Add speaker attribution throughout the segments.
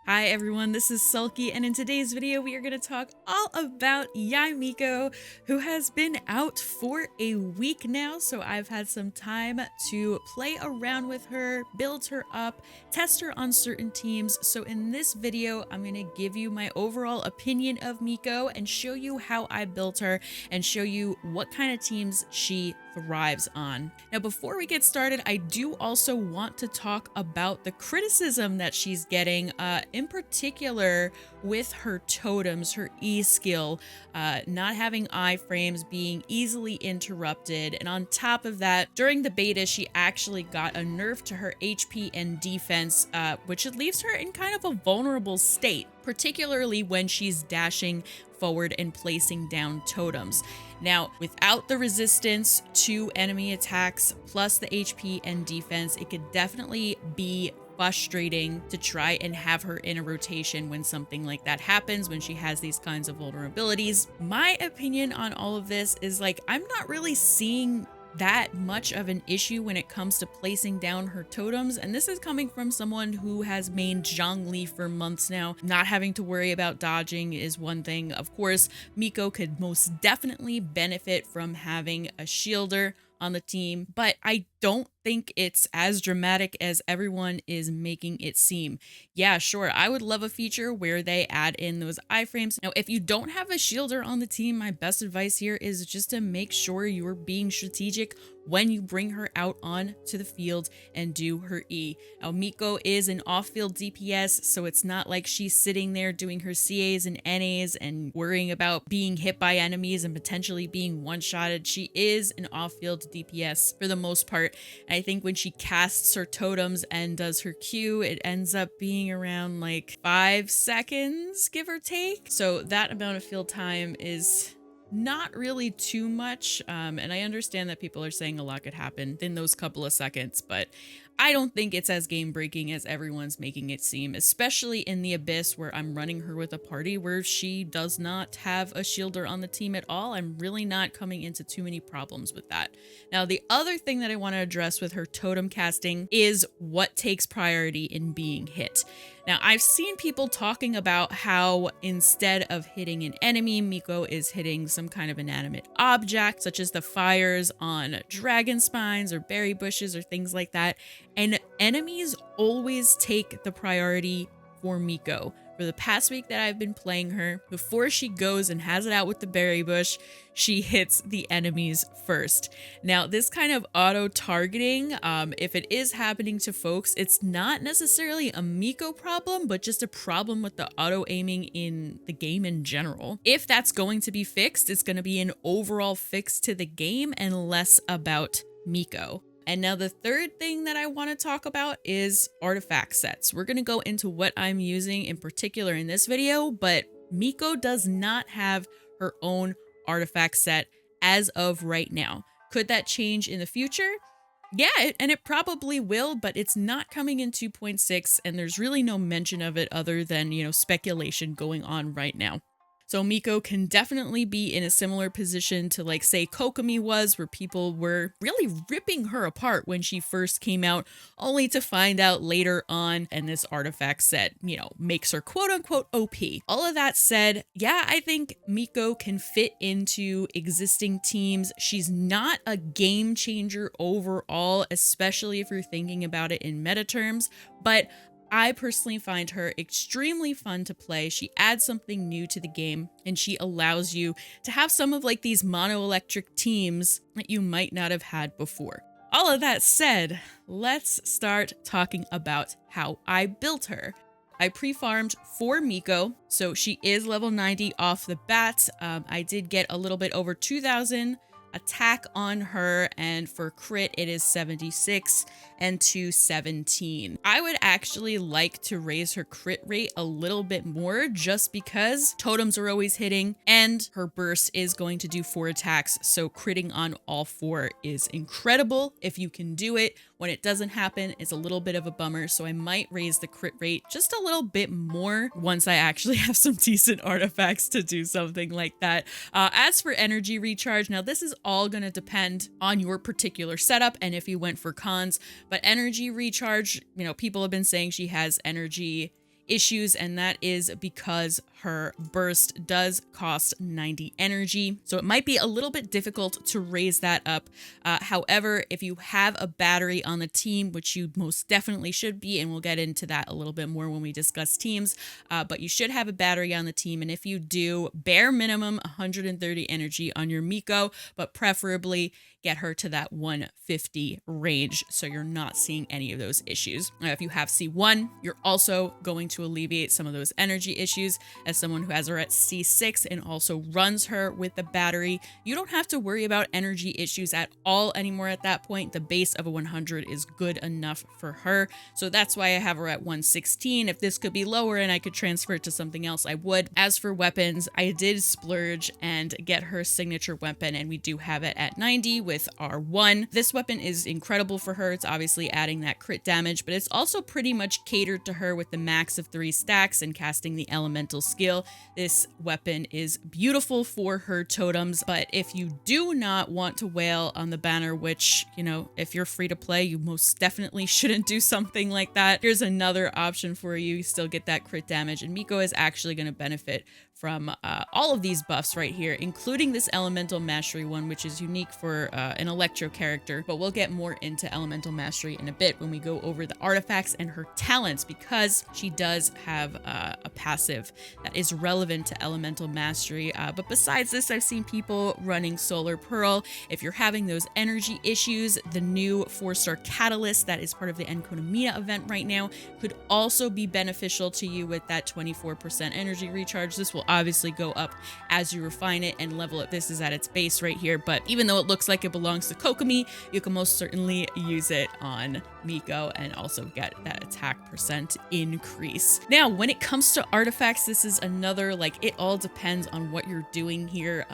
Speaker 1: Hi everyone, this is Sulky, and in today's video we are going to talk all about Yae Miko, who has been out for a week now, so I've had some time to play around with her, build her up, test her on certain teams. So in this video, I'm going to give you my overall opinion of Miko and show you how I built her and show you what kind of teams she thrives on. Now, before we get started, I do also want to talk about the criticism that she's getting, in particular with her totems, her E skill, not having iframes, being easily interrupted. And on top of that, during the beta, she actually got a nerf to her HP and defense, which leaves her in kind of a vulnerable state, particularly when she's dashing forward and placing down totems. Now, without the resistance to enemy attacks, plus the HP and defense, it could definitely be frustrating to try and have her in a rotation when something like that happens, when she has these kinds of vulnerabilities. My opinion on all of this is I'm not really seeing that much of an issue when it comes to placing down her totems, and this is coming from someone who has mained Zhongli for months now. Not having to worry about dodging is one thing. Of course, Miko could most definitely benefit from having a shielder on the team, but I don't think it's as dramatic as everyone is making it seem. Yeah, sure, I would love a feature where they add in those iframes. Now, if you don't have a shielder on the team, my best advice here is just to make sure you're being strategic when you bring her out on to the field and do her E. Now, Miko is an off-field DPS, so it's not like she's sitting there doing her CAs and NAs and worrying about being hit by enemies and potentially being one-shotted. She is an off-field DPS for the most part. I think when she casts her totems and does her Q, it ends up being around 5 seconds, give or take. So that amount of field time is not really too much, and I understand that people are saying a lot could happen in those couple of seconds, but I don't think it's as game breaking as everyone's making it seem, especially in the Abyss, where I'm running her with a party where she does not have a shielder on the team at all. I'm really not coming into too many problems with that. Now, the other thing that I want to address with her totem casting is what takes priority in being hit. Now, I've seen people talking about how instead of hitting an enemy, Miko is hitting some kind of inanimate object, such as the fires on dragon spines or berry bushes or things like that. And enemies always take the priority for Miko. For the past week that I've been playing her, before she goes and has it out with the berry bush, she hits the enemies first. Now, this kind of auto-targeting, if it is happening to folks, it's not necessarily a Miko problem, but just a problem with the auto-aiming in the game in general. If that's going to be fixed, it's going to be an overall fix to the game and less about Miko. And now the third thing that I want to talk about is artifact sets. We're going to go into what I'm using in particular in this video, but Miko does not have her own artifact set as of right now. Could that change in the future? Yeah, and it probably will, but it's not coming in 2.6, and there's really no mention of it other than, speculation going on right now. So Miko can definitely be in a similar position to say Kokomi was, where people were really ripping her apart when she first came out, only to find out later on, and this artifact set, makes her quote unquote OP. All of that said, yeah, I think Miko can fit into existing teams. She's not a game changer overall, especially if you're thinking about it in meta terms, but I personally find her extremely fun to play. She adds something new to the game, and she allows you to have some of these mono-electric teams that you might not have had before. All of that said, let's start talking about how I built her. I pre-farmed for Miko, so she is level 90 off the bat. I did get a little bit over 2,000 attack on her, and for crit it is 76 and 217. I would actually like to raise her crit rate a little bit more, just because totems are always hitting and her burst is going to do 4 attacks, so critting on all 4 is incredible if you can do it. When it doesn't happen, it's a little bit of a bummer, so I might raise the crit rate just a little bit more once I actually have some decent artifacts to do something like that. As for energy recharge, now this is all going to depend on your particular setup and if you went for cons, but energy recharge, people have been saying she has energy issues, and that is because her burst does cost 90 energy. So it might be a little bit difficult to raise that up. However, if you have a battery on the team, which you most definitely should be, and we'll get into that a little bit more when we discuss teams, but you should have a battery on the team. And if you do, bare minimum 130 energy on your Miko, but preferably get her to that 150 range so you're not seeing any of those issues. If you have C1, you're also going to alleviate some of those energy issues. As someone who has her at C6 and also runs her with the battery, you don't have to worry about energy issues at all anymore at that point. The base of a 100 is good enough for her. So that's why I have her at 116. If this could be lower and I could transfer it to something else, I would. As for weapons, I did splurge and get her signature weapon, and we do have it at 90 with R1. This weapon is incredible for her. It's obviously adding that crit damage, but it's also pretty much catered to her with the max of 3 stacks and casting the elemental skill. This weapon is beautiful for her totems, but if you do not want to wail on the banner, which, you know, if you're free to play, you most definitely shouldn't do something like that. Here's another option for you. You still get that crit damage, and Miko is actually going to benefit from all of these buffs right here, including this elemental mastery one, which is unique for an electro character, but we'll get more into elemental mastery in a bit when we go over the artifacts and her talents, because she does have a passive that is relevant to elemental mastery. But besides this, I've seen people running Solar Pearl. If you're having those energy issues, the new 4-star catalyst that is part of the Enconomia event right now could also be beneficial to you with that 24% energy recharge. This will obviously go up as you refine it and level it. This is at its base right here, but even though it looks like it belongs to Kokomi, you can most certainly use it on Miko and also get that attack percent increase. Now, when it comes to artifacts, this is another, like, it all depends on what you're doing here.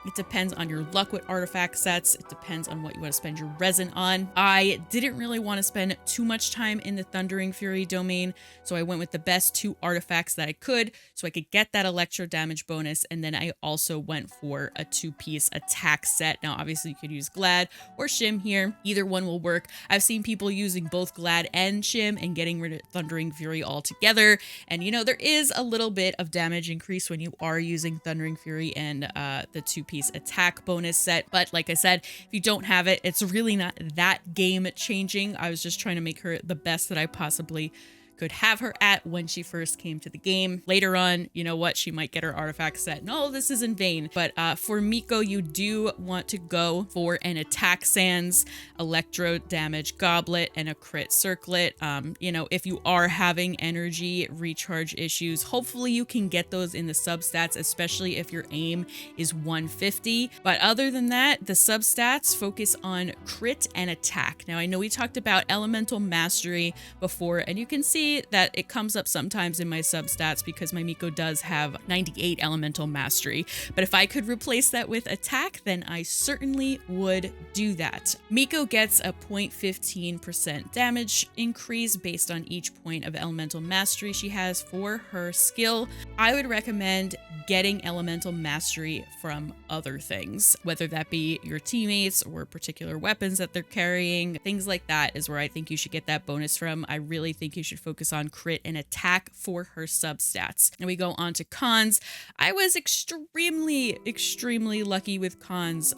Speaker 1: It depends on your luck with artifact sets. It depends on what you want to spend your resin on. I didn't really want to spend too much time in the Thundering Fury domain, so I went with the best 2 artifacts that I could so I could get that electro damage bonus, and then I also went for a 2-piece attack set. Now, obviously, you could use Glad or Shim here. Either one will work. I've seen people using both Glad and Shim and getting rid of Thundering Fury altogether, and you know, there is a little bit of damage increase when you are using Thundering Fury and the 2-piece attack bonus set. But like I said, if you don't have it, it's really not that game changing. I was just trying to make her the best that I possibly could have her at when she first came to the game. Later on, you know what, she might get her artifact set and all this is in vain. But for Miko, you do want to go for an attack sands, electro damage goblet, and a crit circlet. You know, if you are having energy recharge issues, hopefully you can get those in the substats, especially if your aim is 150. But other than that, the substats focus on crit and attack. Now, I know we talked about elemental mastery before, and you can see that it comes up sometimes in my substats because my Miko does have 98 elemental mastery. But if I could replace that with attack, then I certainly would do that. Miko gets a 0.15% damage increase based on each point of elemental mastery she has for her skill. I would recommend getting elemental mastery from other things, whether that be your teammates or particular weapons that they're carrying. Things like that is where I think you should get that bonus from. I really think you should focus on crit and attack for her substats. And we go on to cons. I was extremely lucky with cons.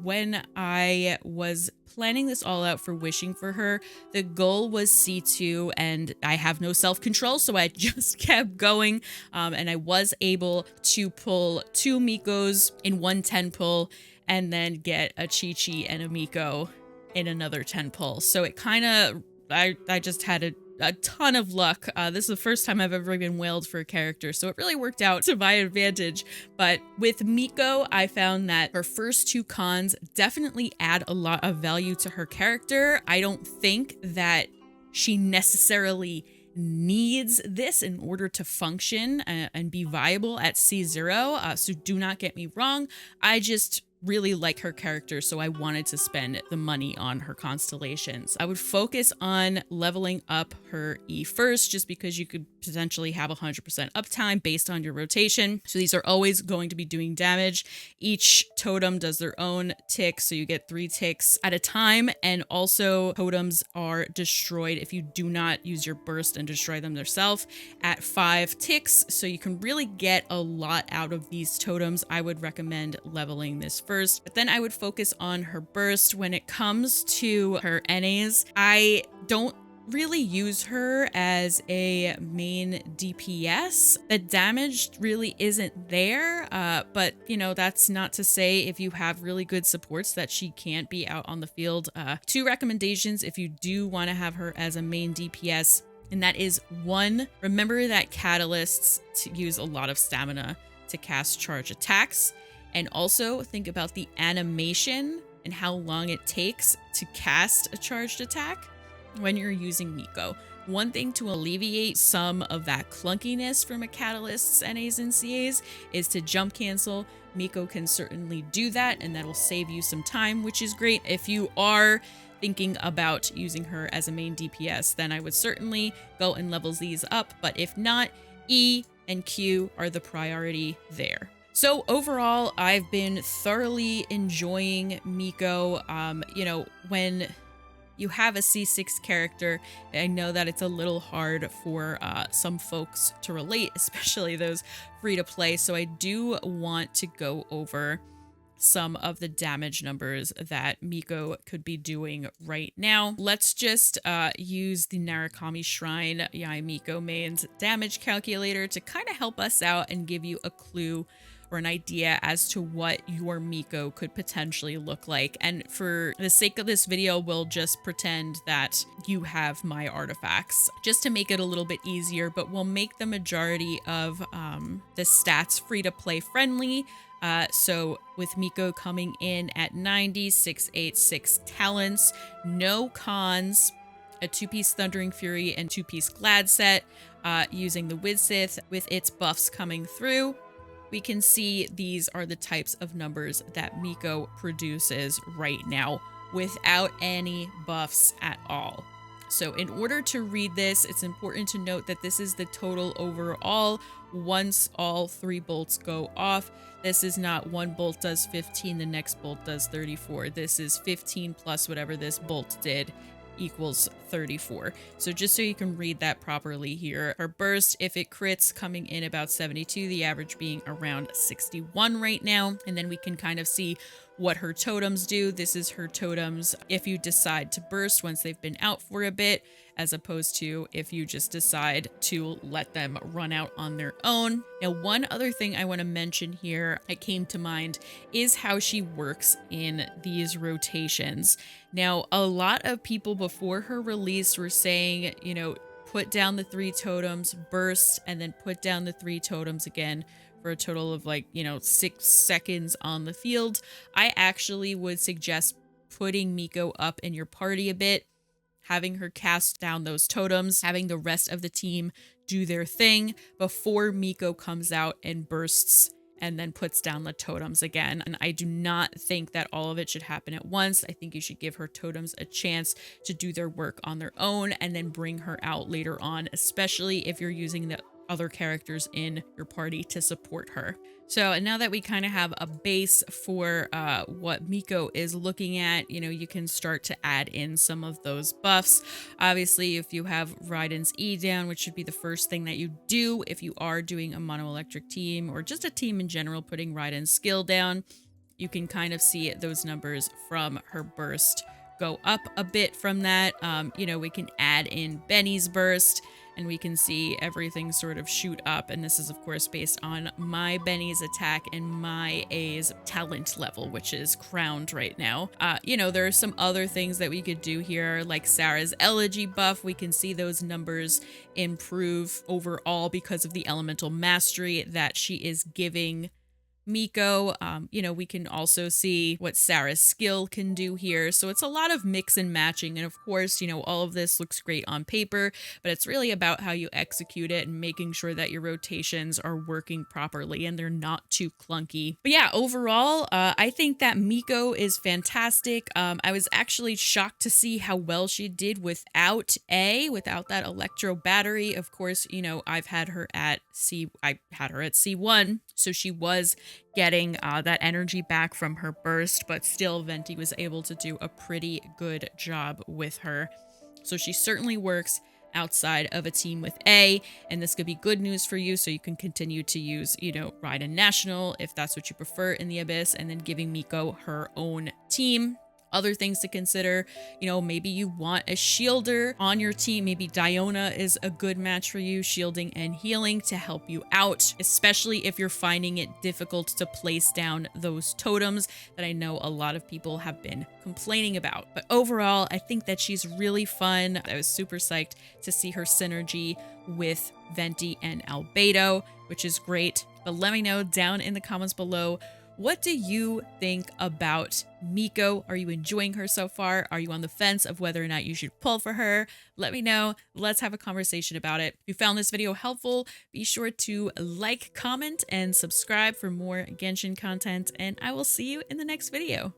Speaker 1: When I was planning this all out for wishing for her, the goal was C2 and I have no self-control, so I just kept going, and I was able to pull 2 Mikos in one 10 pull and then get a Chi-Chi and a Miko in another 10 pull. So it kind of, I just had a ton of luck. This is the first time I've ever been wailed for a character, so it really worked out to my advantage. But with Miko, I found that her first 2 cons definitely add a lot of value to her character. I don't think that she necessarily needs this in order to function and be viable at C0, so do not get me wrong. I just really like her character, so I wanted to spend the money on her constellations. I would focus on leveling up her E first, just because you could potentially have 100% uptime based on your rotation. So these are always going to be doing damage. Each totem does their own tick, so you get 3 ticks at a time, and also totems are destroyed if you do not use your burst and destroy them yourself at 5 ticks, so you can really get a lot out of these totems. I would recommend leveling this first, but then I would focus on her burst. When it comes to her NAs, I don't really use her as a main DPS. The damage really isn't there, but you know, that's not to say if you have really good supports that she can't be out on the field. 2 recommendations if you do want to have her as a main DPS, and that is 1, remember that catalysts use a lot of stamina to cast charge attacks, and also think about the animation and how long it takes to cast a charged attack when you're using Miko. One thing to alleviate some of that clunkiness from a catalyst's NAs and CAs is to jump cancel. Miko can certainly do that, and that'll save you some time, which is great. If you are thinking about using her as a main DPS, then I would certainly go and level these up, but if not, E and Q are the priority there. So overall, I've been thoroughly enjoying Miko. You know, when you have a C6 character, I know that it's a little hard for some folks to relate, especially those free to play. So I do want to go over some of the damage numbers that Miko could be doing right now. Let's just use the Narukami Shrine Yae Miko main's damage calculator to kind of help us out and give you a clue or an idea as to what your Miko could potentially look like. And for the sake of this video, we'll just pretend that you have my artifacts just to make it a little bit easier, but we'll make the majority of the stats free to play friendly. So with Miko coming in at 90, 686 talents, no cons, a 2-piece Thundering Fury and 2-piece Glad set, using the Widsith with its buffs coming through. We can see these are the types of numbers that Miko produces right now without any buffs at all. So in order to read this, it's important to note that this is the total overall once all 3 bolts go off. This is not one bolt does 15, the next bolt does 34. This is 15 plus whatever this bolt did equals 34. So just so you can read that properly here, her burst, if it crits, coming in about 72, the average being around 61 right now. And then we can kind of see what her totems do. This is her totems if you decide to burst once they've been out for a bit, as opposed to if you just decide to let them run out on their own. Now, one other thing I want to mention here that came to mind is how she works in these rotations. Now, a lot of people before her release were saying, you know, put down the 3 totems, burst, and then put down the 3 totems again for a total of 6 seconds on the field. I actually would suggest putting Miko up in your party a bit, having her cast down those totems, having the rest of the team do their thing before Miko comes out and bursts and then puts down the totems again. And I do not think that all of it should happen at once. I think you should give her totems a chance to do their work on their own and then bring her out later on, especially if you're using the other characters in your party to support her. So now that we kind of have a base for what Miko is looking at, you know, you can start to add in some of those buffs. Obviously, if you have Raiden's E down, which should be the first thing that you do if you are doing a mono-electric team or just a team in general, putting Raiden's skill down, you can kind of see those numbers from her burst go up a bit from that. You know, we can add in Benny's burst, and we can see everything sort of shoot up. And this is, of course, based on my Benny's attack and my A's talent level, which is crowned right now. You know, there are some other things that we could do here, like Sarah's Elegy buff. We can see those numbers improve overall because of the elemental mastery that she is giving Miko. You know, we can also see what Sarah's skill can do here. So it's a lot of mix and matching. And of course, you know, all of this looks great on paper, but it's really about how you execute it and making sure that your rotations are working properly and they're not too clunky. But yeah, overall, I think that Miko is fantastic. I was actually shocked to see how well she did without without that electro battery. Of course, you know, I had her at C1, so she was getting that energy back from her burst, but still Venti was able to do a pretty good job with her. So she certainly works outside of a team with A, and this could be good news for you, so you can continue to use, you know, Raiden National if that's what you prefer in the Abyss, and then giving Miko her own team. Other things to consider, you know, maybe you want a shielder on your team. Maybe Diona is a good match for you, shielding and healing to help you out, especially if you're finding it difficult to place down those totems that I know a lot of people have been complaining about. But overall, I think that she's really fun. I was super psyched to see her synergy with Venti and Albedo, which is great. But let me know down in the comments below, what do you think about Miko? Are you enjoying her so far? Are you on the fence of whether or not you should pull for her? Let me know. Let's have a conversation about it. If you found this video helpful, be sure to like, comment, and subscribe for more Genshin content, and I will see you in the next video.